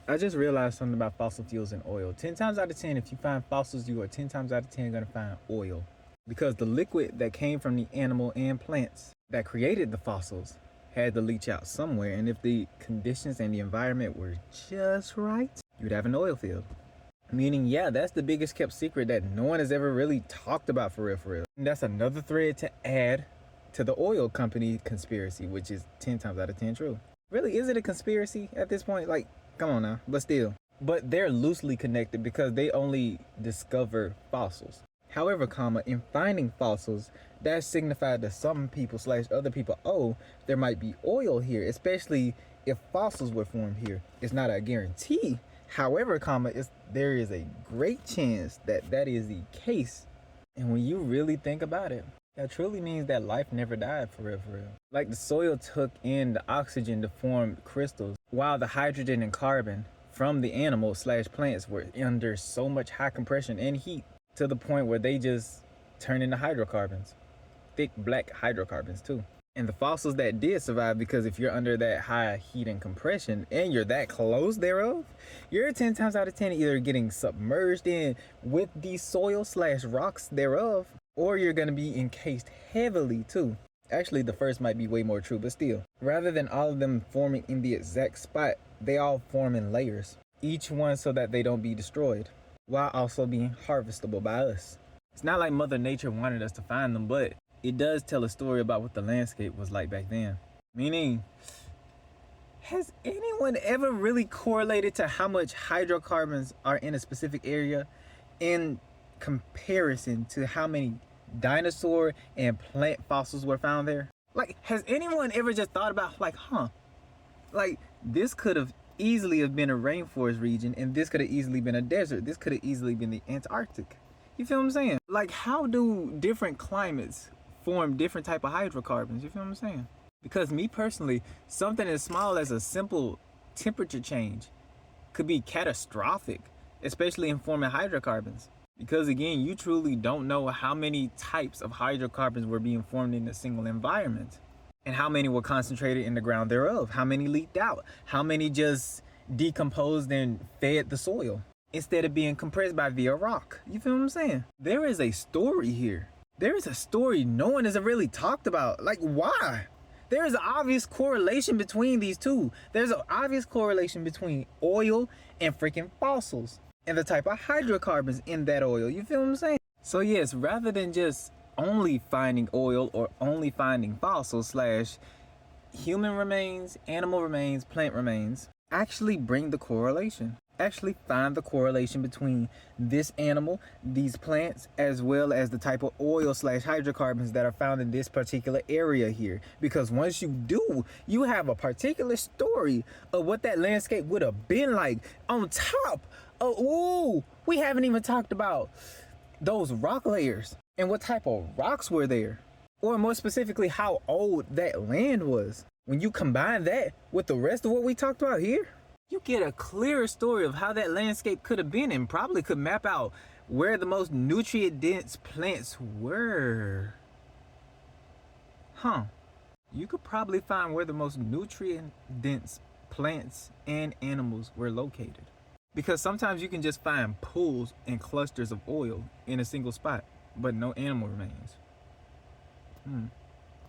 I just realized something about fossil fuels and oil. 10 times out of 10, if you find fossils, you are 10 times out of 10 going to find oil. Because the liquid that came from the animal and plants that created the fossils had to leach out somewhere. And if the conditions and the environment were just right, you'd have an oil field. Meaning, yeah, that's the biggest kept secret that no one has ever really talked about for real, for real. And that's another thread to add to the oil company conspiracy, which is 10 times out of 10 true. Really, is it a conspiracy at this point? Like, come on now, but still. But they're loosely connected because they only discover fossils. However, in finding fossils, that signified to some people / other people, oh, there might be oil here, especially if fossils were formed here. It's not a guarantee. However, there is a great chance that that is the case. And when you really think about it, that truly means that life never died for real, for real. Like the soil took in the oxygen to form crystals, while the hydrogen and carbon from the animals / plants were under so much high compression and heat to the point where they just turn into hydrocarbons. Thick black hydrocarbons too. And the fossils that did survive, because if you're under that high heat and compression and you're that close thereof, you're 10 times out of 10 either getting submerged in with the soil / rocks thereof, or you're going to be encased heavily too. Actually, the first might be way more true, but still. Rather than all of them forming in the exact spot, they all form in layers, each one so that they don't be destroyed, while also being harvestable by us. It's not like Mother Nature wanted us to find them, but it does tell a story about what the landscape was like back then. Meaning, has anyone ever really correlated to how much hydrocarbons are in a specific area in comparison to how many dinosaur and plant fossils were found there? Like, has anyone ever just thought about, like, like this could have easily have been a rainforest region, and this could have easily been a desert. This could have easily been the Antarctic. You feel what I'm saying? Like, how do different climates form different type of hydrocarbons? You feel what I'm saying? Because me personally, something as small as a simple temperature change could be catastrophic, especially in forming hydrocarbons. Because again, you truly don't know how many types of hydrocarbons were being formed in a single environment, and how many were concentrated in the ground thereof, how many leaked out, how many just decomposed and fed the soil instead of being compressed by via rock. You feel what I'm saying? There is a story here. There is a story no one has really talked about. Like, why? There is an obvious correlation between these two. There's an obvious correlation between oil and freaking fossils and the type of hydrocarbons in that oil. You feel what I'm saying? So yes, rather than just only finding oil or only finding fossils / human remains, animal remains, plant remains, actually bring the correlation. Actually find the correlation between this animal, these plants, as well as the type of oil / hydrocarbons that are found in this particular area here. Because once you do, you have a particular story of what that landscape would have been like on top of, ooh, we haven't even talked about those rock layers and what type of rocks were there. Or more specifically, how old that land was. When you combine that with the rest of what we talked about here, you get a clearer story of how that landscape could have been, and probably could map out where the most nutrient-dense plants were. You could probably find where the most nutrient-dense plants and animals were located. Because sometimes you can just find pools and clusters of oil in a single spot, but no animal remains.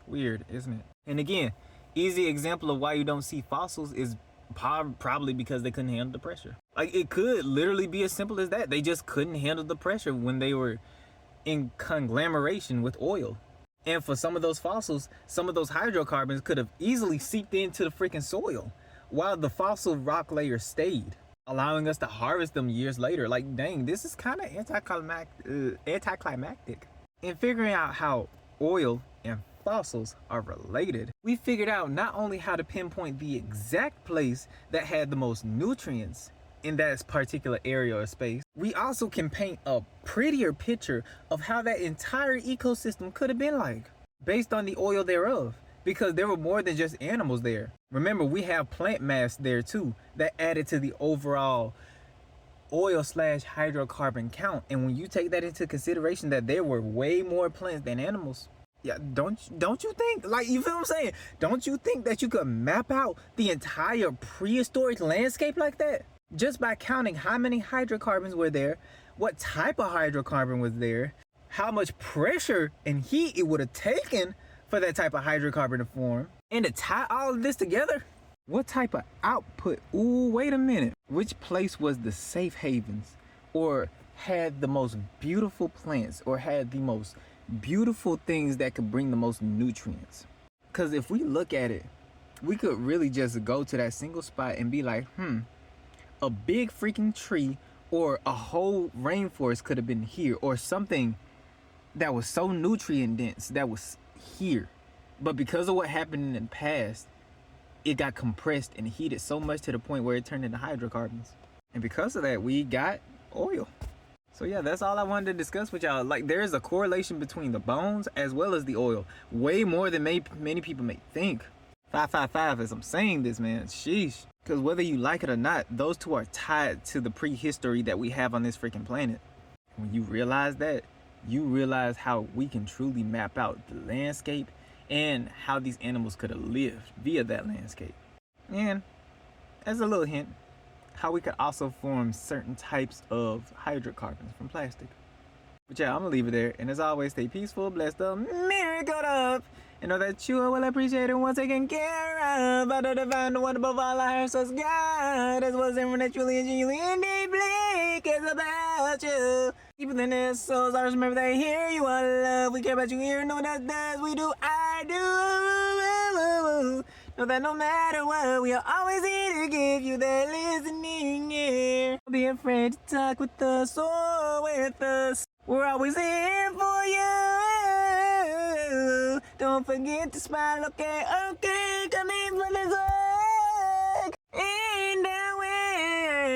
Weird, isn't it? And again, easy example of why you don't see fossils is probably because they couldn't handle the pressure. Like, it could literally be as simple as that. They just couldn't handle the pressure when they were in conglomeration with oil. And for some of those fossils, some of those hydrocarbons could have easily seeped into the freaking soil while the fossil rock layer stayed, allowing us to harvest them years later. Like, dang, this is kind of anticlimactic. In figuring out how oil and fossils are related, we figured out not only how to pinpoint the exact place that had the most nutrients in that particular area or space, we also can paint a prettier picture of how that entire ecosystem could have been like based on the oil thereof, because there were more than just animals there. Remember, we have plant mass there too that added to the overall oil / hydrocarbon count. And when you take that into consideration, that there were way more plants than animals, yeah, don't you think, like, you feel what I'm saying? Don't you think that you could map out the entire prehistoric landscape like that? just by counting how many hydrocarbons were there, what type of hydrocarbon was there, how much pressure and heat it would have taken for that type of hydrocarbon to form, and to tie all of this together. What type of output? Ooh, wait a minute. Which place was the safe havens, or had the most beautiful plants, or had the most beautiful things that could bring the most nutrients? Because if we look at it, we could really just go to that single spot and be like, a big freaking tree or a whole rainforest could have been here, or something that was so nutrient dense that was here. But because of what happened in the past, it got compressed and heated so much to the point where it turned into hydrocarbons. And because of that, we got oil. So yeah, that's all I wanted to discuss with y'all. Like, there is a correlation between the bones as well as the oil. Way more than many people may think. 555 as I'm saying this, man. Sheesh. Because whether you like it or not, those two are tied to the prehistory that we have on this freaking planet. When you realize that, you realize how we can truly map out the landscape and how these animals could have lived via that landscape. And as a little hint, how we could also form certain types of hydrocarbons from plastic. But yeah, I'm gonna leave it there. And as always, stay peaceful, blessed up, miracle up, and know that you will appreciate it once taken care of. By the divine, the one above all our source, God, as well as everyone that truly and genuinely deeply cares about you. Deeper than their souls, always remember that here you are love. We care about you here, no one else does. We do, I do. Know that no matter what, we are always here to give you that listening ear. Don't be afraid to talk with us or with us. We're always here for you. Don't forget to smile, okay, come in for the talk. And always,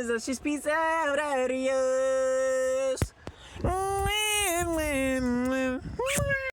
so she's peace out, adios.